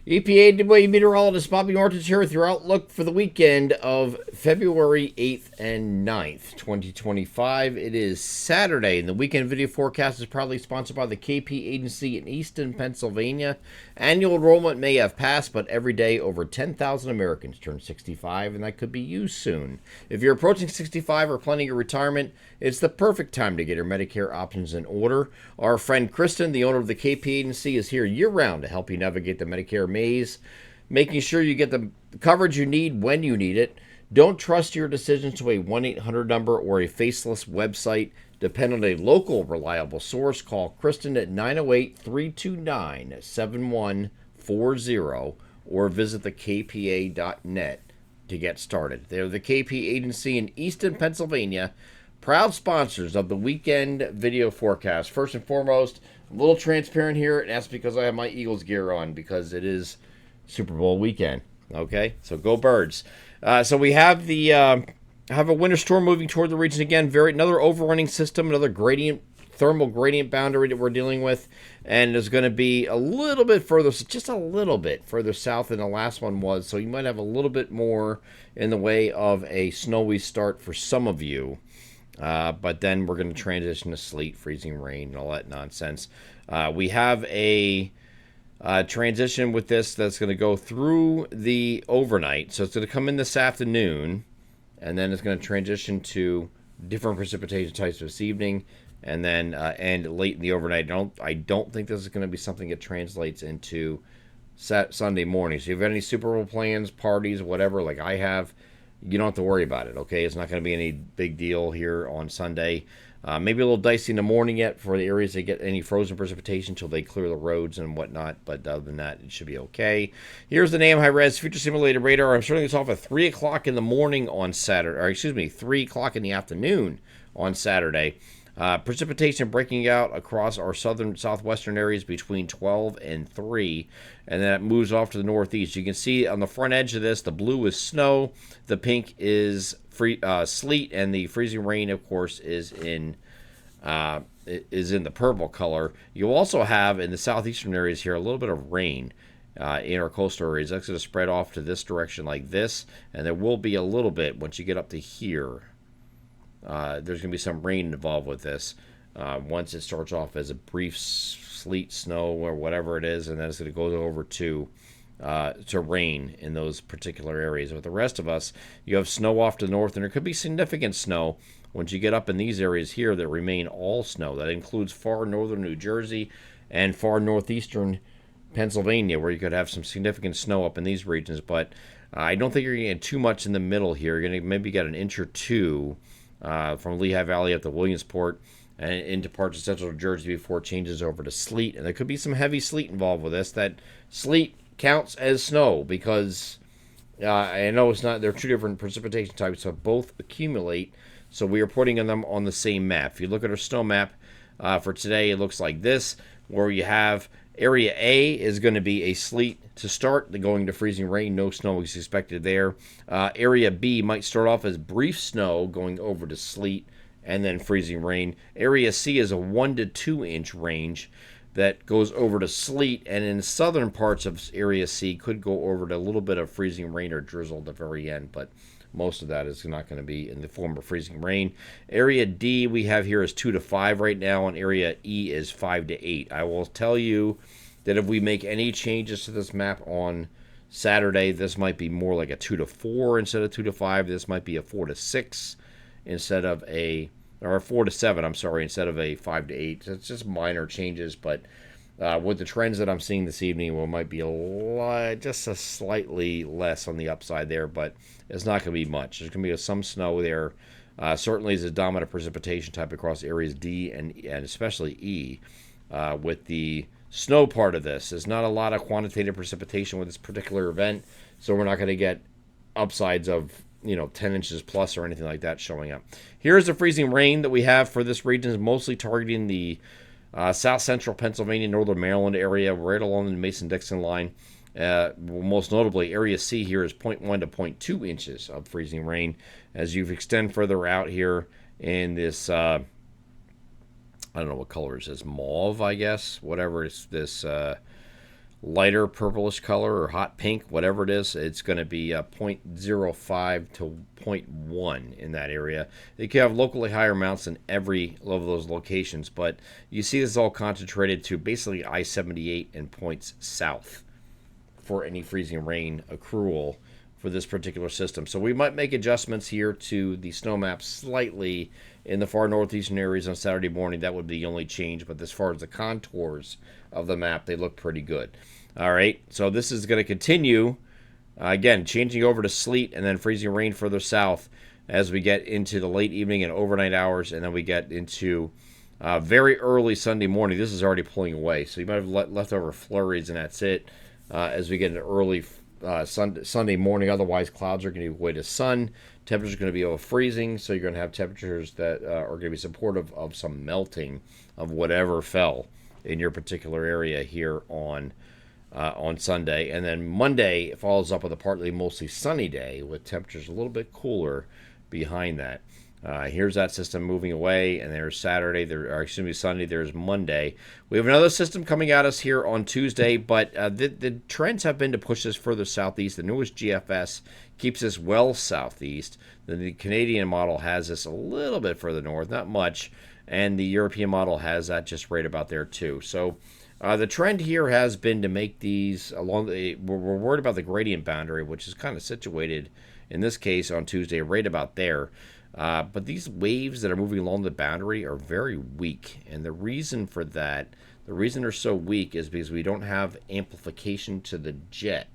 EPA meteorologist Bobby Martins here with your outlook for the weekend of February 8th and 9th, 2025. It is Saturday, and the weekend video forecast is proudly sponsored by the KP Agency in Easton, Pennsylvania. Annual enrollment may have passed, but every day over 10,000 Americans turn 65, and that could be you soon. If you're approaching 65 or planning your retirement, it's the perfect time to get your Medicare options in order. Our friend Kristen, the owner of the KP Agency, is here year-round to help you navigate the Medicare maze, making sure you get the coverage you need when you need it. Don't trust your decisions to a 1-800 number or a faceless website. Depend on a local, reliable source. Call Kristen at 908-329-7140 or visit thekpa.net to get started. They're the KP Agency in Easton, Pennsylvania, proud sponsors of the weekend video forecast. First and foremost, I'm a little transparent here, and that's because I have my Eagles gear on because it is Super Bowl weekend. Okay, so go Birds. So we have the have a winter storm moving toward the region again. Another overrunning system, another thermal gradient boundary that we're dealing with, and it's going to be a little bit further, just a little bit further south than the last one was. So you might have a little bit more in the way of a snowy start for some of you. But then we're going to transition to sleet, freezing rain, and all that nonsense. We have a transition with this that's going to go through the overnight. So it's going to come in this afternoon, and then it's going to transition to different precipitation types this evening, and then end late in the overnight. I don't think this is going to be something that translates into Sunday morning. So if you have any Super Bowl plans, parties, whatever, like I have, you don't have to worry about it, okay? It's not going to be any big deal here on Sunday. Maybe a little dicey in the morning yet for the areas that get any frozen precipitation until they clear the roads and whatnot. But other than that, it should be okay. Here's the NAM high-res future simulated radar. I'm starting this off at 3 o'clock in the morning on Saturday. Or excuse me, 3 o'clock in the afternoon on Saturday. Precipitation breaking out across our southwestern areas between 12 and 3, and then it moves off to the northeast. You can see on the front edge of this, the blue is snow, the pink is sleet, and the freezing rain, of course, is in the purple color. You'll also have in the southeastern areas here a little bit of rain in our coastal areas. That's going to spread off to this direction like this, and there will be a little bit once you get up to here. There's going to be some rain involved with this once it starts off as a brief sleet, snow, or whatever it is, and then it's going to go over to rain in those particular areas. With the rest of us, you have snow off to the north, and there could be significant snow once you get up in these areas here that remain all snow. That includes far northern New Jersey and far northeastern Pennsylvania, where you could have some significant snow up in these regions, but I don't think you're going to get too much in the middle here. You're going to maybe get an inch or two from Lehigh Valley up to Williamsport and into parts of central New Jersey before it changes over to sleet. And there could be some heavy sleet involved with this. That sleet counts as snow because I know it's not. They're two different precipitation types, so both accumulate. So we are putting them on the same map. If you look at our snow map for today, it looks like this, where you have Area A is going to be a sleet to start, going to freezing rain. No snow is expected there. Area B might start off as brief snow, going over to sleet and then freezing rain. Area C is a 1 to 2 inch range that goes over to sleet, and in southern parts of Area C could go over to a little bit of freezing rain or drizzle at the very end, but most of that is not going to be in the form of freezing rain. Area D we have here is 2 to 5 right now, and Area E is 5 to 8. I will tell you that if we make any changes to this map on Saturday, this might be more like a 2 to 4 instead of 2 to 5. This might be a 4 to 6 instead of or a 4 to 7, I'm sorry, instead of a 5 to 8. It's just minor changes, but with the trends that I'm seeing this evening, well, it might be just a slightly less on the upside there, but it's not going to be much. There's going to be some snow there. Certainly is a dominant precipitation type across areas D and especially E. With the snow part of this, there's not a lot of quantitative precipitation with this particular event, so we're not going to get upsides of 10 inches plus or anything like that showing up. Here's the freezing rain that we have for this region, is mostly targeting the south central Pennsylvania, northern Maryland area, right along the Mason-Dixon line. Most notably, Area C here is 0.1 to 0.2 inches of freezing rain. As you extend further out here in this, I don't know what color it is, mauve, I guess, whatever it's this lighter purplish color or hot pink, whatever it is, it's going to be zero point 0.05 to zero point 0.1 in that area. You can have locally higher amounts in every of those locations, but you see this all concentrated to basically I-78 and points south for any freezing rain accrual for this particular system. So we might make adjustments here to the snow map slightly in the far northeastern areas on Saturday morning. That would be the only change, but as far as the contours of the map, they look pretty good. All right, so this is going to continue, again, changing over to sleet and then freezing rain further south as we get into the late evening and overnight hours, and then we get into very early Sunday morning. This is already pulling away, so you might have leftover flurries, and that's it as we get into early Sunday morning. Otherwise, clouds are going to give way to sun. Temperatures are going to be over freezing, so you're going to have temperatures that are going to be supportive of some melting of whatever fell in your particular area here on Sunday. And then Monday follows up with a partly mostly sunny day with temperatures a little bit cooler behind that. Here's that system moving away, and there's Saturday, Sunday, there's Monday. We have another system coming at us here on Tuesday, but the trends have been to push this further southeast. The newest GFS keeps us well southeast. The Canadian model has us a little bit further north, not much, and the European model has that just right about there too. So the trend here has been to make these along the, we're worried about the gradient boundary, which is kind of situated in this case on Tuesday right about there. But these waves that are moving along the boundary are very weak. And the reason for that, the reason they're so weak is because we don't have amplification to the jet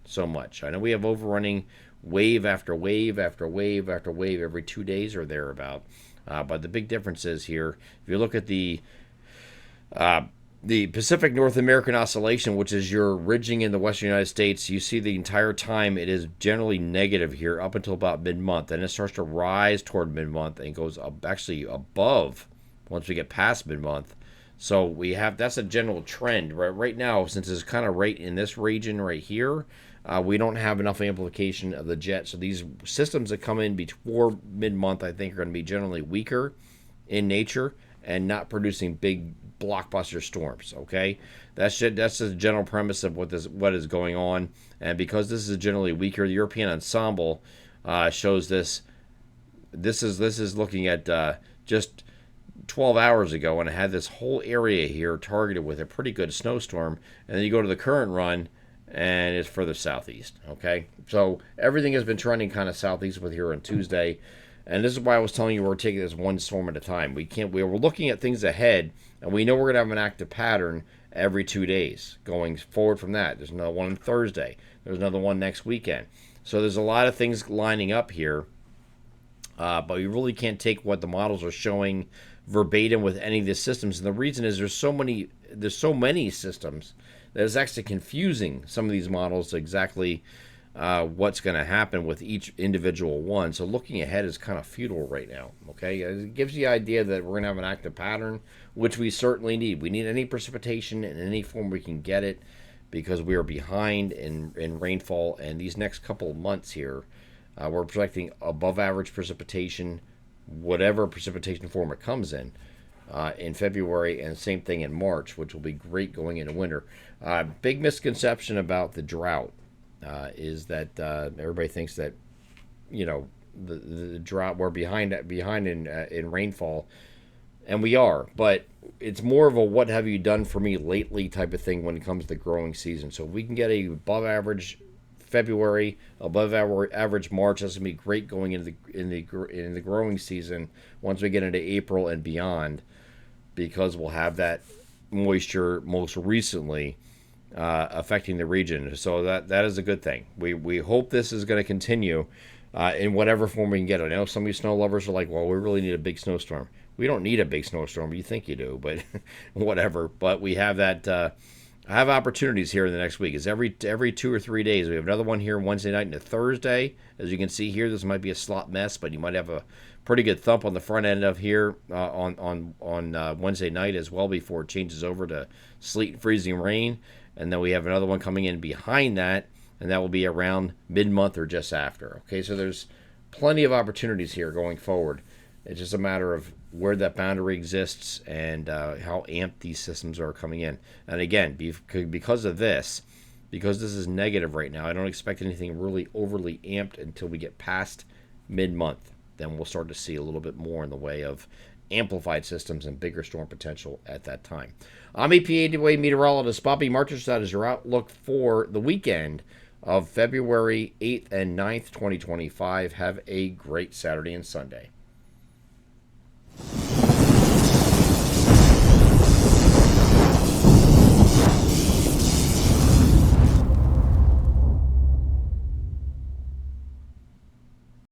so much. I know we have overrunning wave after wave after wave after wave every 2 days or thereabout. But the big difference is here, if you look at the Pacific North American Oscillation, which is your ridging in the western United States, you see the entire time it is generally negative here up until about mid-month. And it starts to rise toward mid-month and goes up actually above once we get past mid-month. So we have, that's a general trend. Right now, since it's kind of right in this region right here, we don't have enough amplification of the jet. So these systems that come in before mid-month, I think, are going to be generally weaker in nature and not producing big blockbuster storms. Okay, that's the general premise of what is going on. And because this is generally weaker, the European ensemble shows this. This is looking at just 12 hours ago, and it had this whole area here targeted with a pretty good snowstorm. And then you go to the current run, and it's further southeast. Okay, so everything has been trending kind of southeast with here on Tuesday. And this is why I was telling you we're taking this one storm at a time. We're looking at things ahead, and we know we're going to have an active pattern every 2 days going forward from that. There's another one on Thursday. There's another one next weekend. So there's a lot of things lining up here, but we really can't take what the models are showing verbatim with any of the systems. And the reason is there's so many systems that it's actually confusing some of these models exactly what's going to happen with each individual one. So looking ahead is kind of futile right now. Okay, it gives you the idea that we're going to have an active pattern, which we certainly need. We need any precipitation in any form we can get it, because we are behind in rainfall. And these next couple of months here, we're projecting above average precipitation, whatever precipitation form it comes in February, and same thing in March, which will be great going into winter. Big misconception about the drought is that everybody thinks that, you know, the drought, we're behind in rainfall, and we are, but it's more of a what have you done for me lately type of thing when it comes to the growing season. So if we can get a above average February, above average March, that's gonna be great going into the growing season once we get into April and beyond, because we'll have that moisture most recently affecting the region. So that is a good thing. We hope this is going to continue in whatever form we can get it. I know some of you snow lovers are like, well, we really need a big snowstorm. We don't need a big snowstorm. You think you do, but whatever. But we have that. Have opportunities here in the next week. It's every 2 or 3 days. We have another one here Wednesday night and a Thursday. As you can see here, this might be a slot mess, but you might have a pretty good thump on the front end of here on Wednesday night as well, before it changes over to sleet and freezing rain. And then we have another one coming in behind that, and that will be around mid-month or just after. Okay, so there's plenty of opportunities here going forward. It's just a matter of where that boundary exists and how amped these systems are coming in. And again, because of this, because this is negative right now, I don't expect anything really overly amped until we get past mid-month. Then we'll start to see a little bit more in the way of amplified systems and bigger storm potential at that time. I'm EPA meteorologist Bobby Marchers. That is your outlook for the weekend of February 8th and 9th, 2025. Have a great Saturday and Sunday.